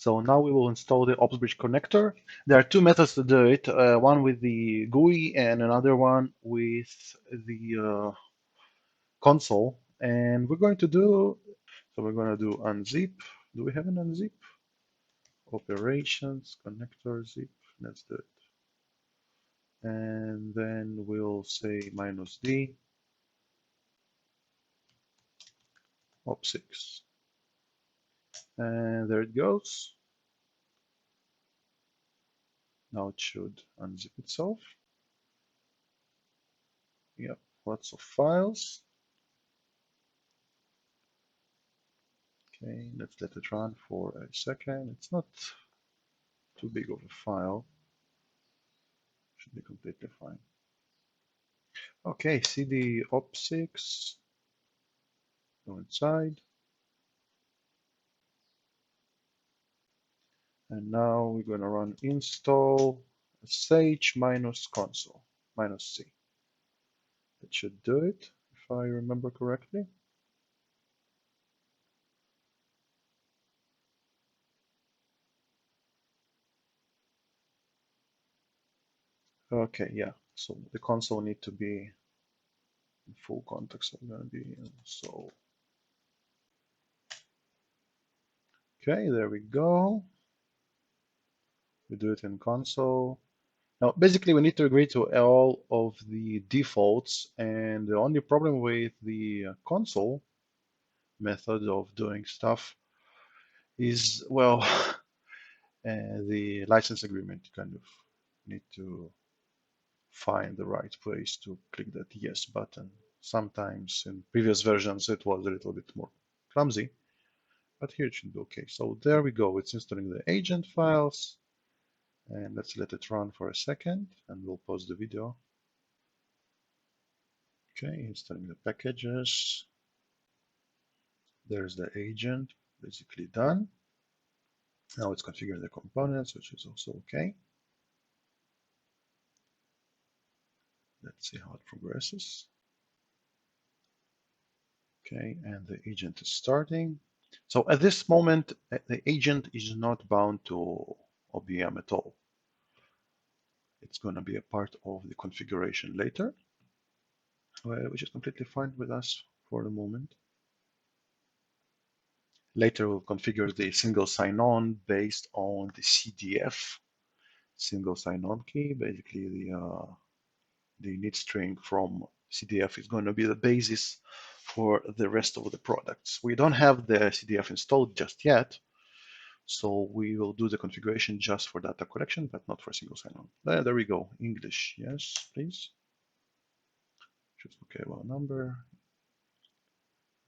So now we will install the OPSBridge connector. There are two methods to do it, one with the GUI and another one with the console. And we're going to do, so we're going to do unzip. Do we have an unzip? Operations, connector, zip, let's do it. And then we'll say -d, OPSCX. And there it goes. Now it should unzip itself. Yep, lots of files. Okay, let's let it run for a second. It's not too big of a file. Should be completely fine. Okay, cd OPSCX. Go inside. And now we're going to run install sh -console -c. It should do it, if I remember correctly. Okay, yeah. So the console need to be in full context. So I'm going to be so. Okay, there we go. We do it in console. Now, basically, we need to agree to all of the defaults, and the only problem with the console method of doing stuff is, well, the license agreement. You kind of need to find the right place to click that yes button. Sometimes in previous versions it was a little bit more clumsy, but here it should be okay. So there we go. It's installing the agent files. And let's let it run for a second, and we'll pause the video. Okay, installing the packages. There's the agent, basically done. Now it's configuring the components, which is also okay. Let's see how it progresses. Okay, and the agent is starting. So at this moment, the agent is not bound to OBM at all. It's going to be a part of the configuration later, which is completely fine with us for the moment. Later, we'll configure the single sign-on based on the CDF single sign-on key. Basically, the init string from CDF is going to be the basis for the rest of the products. We don't have the CDF installed just yet, so we will do the configuration just for data collection, but not for single sign-on. There we go. English, yes, please. Choose okay, well, number.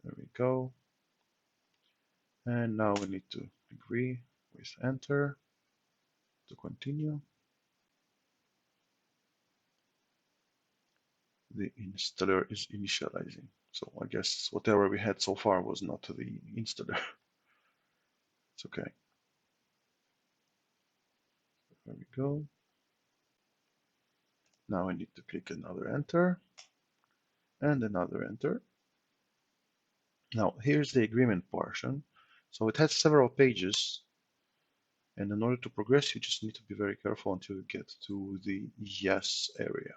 There we go. And now we need to agree with enter to continue. The installer is initializing. So I guess whatever we had so far was not the installer. It's okay. There we go. Now I need to click another enter and another enter. Now here's the agreement portion. So it has several pages, and in order to progress, you just need to be very careful until you get to the yes area.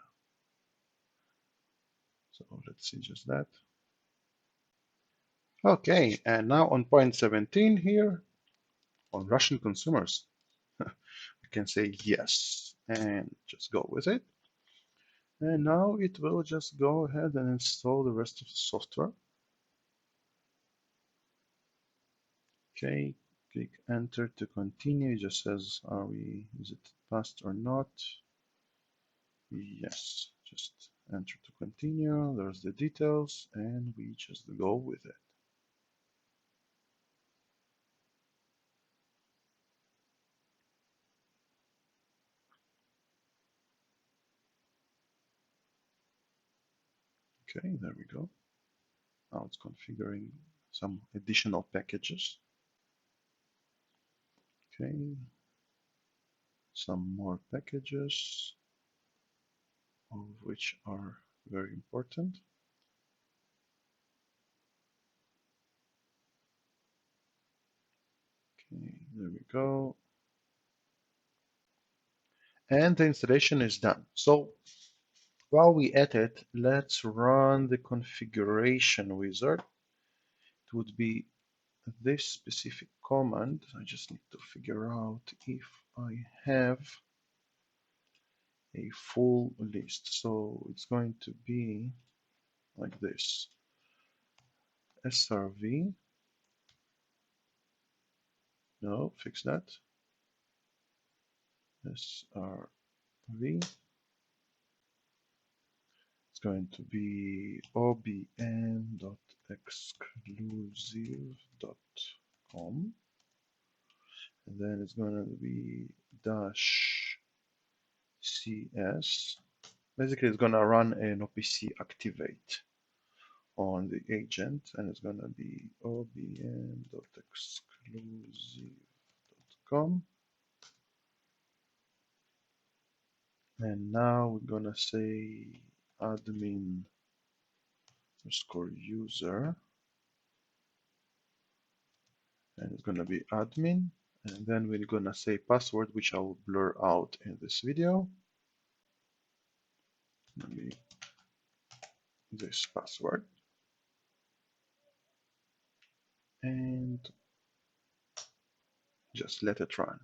So let's see just that. Okay, and now on point 17 here, on Russian consumers, we can say yes and just go with it. And now it will just go ahead and install the rest of the software. Okay, click enter to continue. It just says, is it passed or not? Yes, just enter to continue. There's the details, and we just go with it. Okay, there we go. Now it's configuring some additional packages. Okay, some more packages, all of which are very important. Okay. There we go. And the installation is done. So while we at it, let's run the configuration wizard. It would be this specific command. I just need to figure out if I have a full list. So it's going to be like this. SRV. No, fix that. SRV. It's going to be obm.exclusive.com. And then it's going to be dash CS. Basically, it's going to run an OPC activate on the agent, and it's going to be obm.exclusive.com. And now we're going to say admin underscore user, and it's going to be admin. And then we're going to say password, which I will blur out in this video. Maybe this password. And just let it run.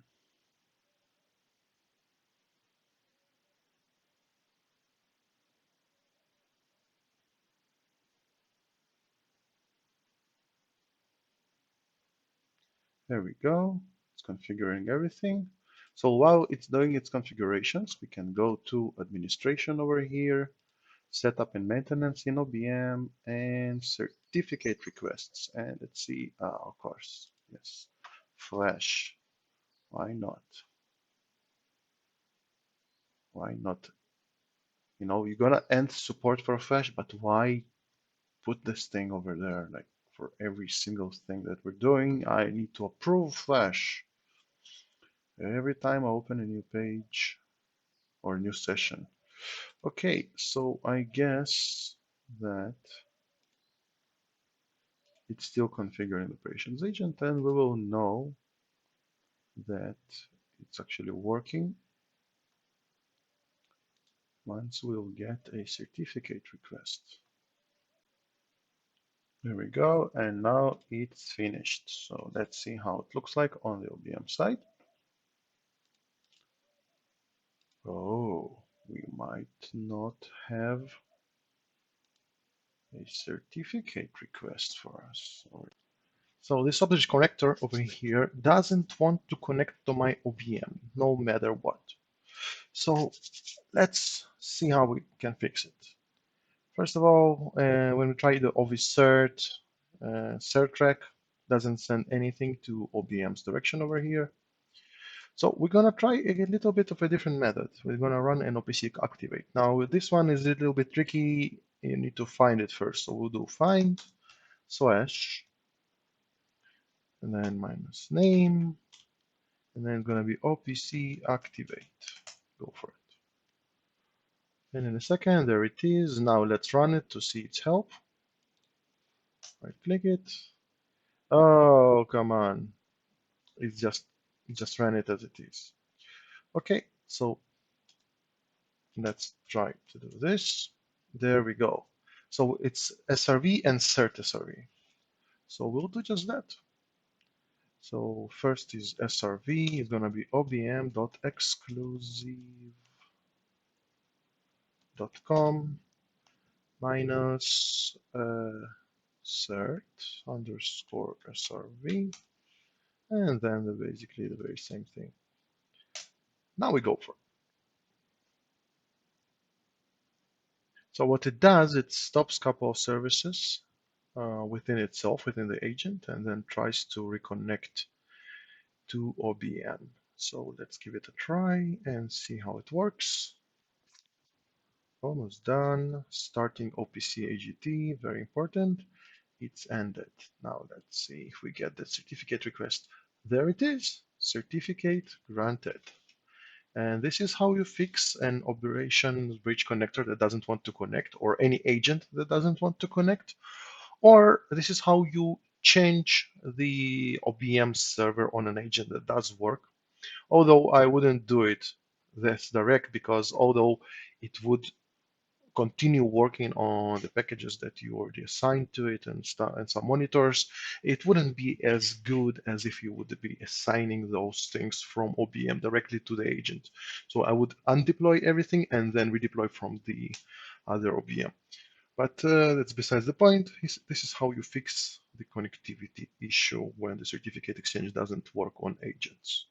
There we go. It's configuring everything. So while it's doing its configurations, we can go to administration over here, setup and maintenance in OBM, and certificate requests. And let's see, of course, yes, Flash. Why not? Why not? You know, you're gonna end support for Flash, but why put this thing over there? Like for every single thing that we're doing, I need to approve Flash. Every time I open a new page or a new session. Okay, so I guess that it's still configuring the operations agent, and we will know that it's actually working once we'll get a certificate request. There we go, and now it's finished. So let's see how it looks like on the OBM side. Oh, we might not have a certificate request for us. So this object connector over here doesn't want to connect to my OBM, no matter what. So let's see how we can fix it. First of all, when we try the OVCert, cert track doesn't send anything to OBM's direction over here. So we're gonna try a little bit of a different method. We're gonna run an OPC activate. Now this one is a little bit tricky. You need to find it first. So we'll do find slash and then minus name, and then going to be OPC activate. Go for it. And in a second, there it is. Now let's run it to see its help. Right click it. Oh, come on. It just ran it as it is. Okay, so let's try to do this. There we go. So it's SRV and cert SRV. So we'll do just that. So first is SRV, is going to be obm.exclusive.com minus cert underscore SRV, and then basically the very same thing. Now we go for it. So what it does, it stops a couple of services within itself, within the agent, and then tries to reconnect to OBM. So let's give it a try and see how it works. Almost done. Starting OPC AGT, very important. It's ended. Now let's see if we get the certificate request. There it is, certificate granted. And this is how you fix an operation bridge connector that doesn't want to connect, or any agent that doesn't want to connect. Or this is how you change the OBM server on an agent that does work, although I wouldn't do it this direct, because although it would continue working on the packages that you already assigned to it and some monitors, it wouldn't be as good as if you would be assigning those things from OBM directly to the agent. So I would undeploy everything and then redeploy from the other OBM. But that's besides the point. This is how you fix the connectivity issue when the certificate exchange doesn't work on agents.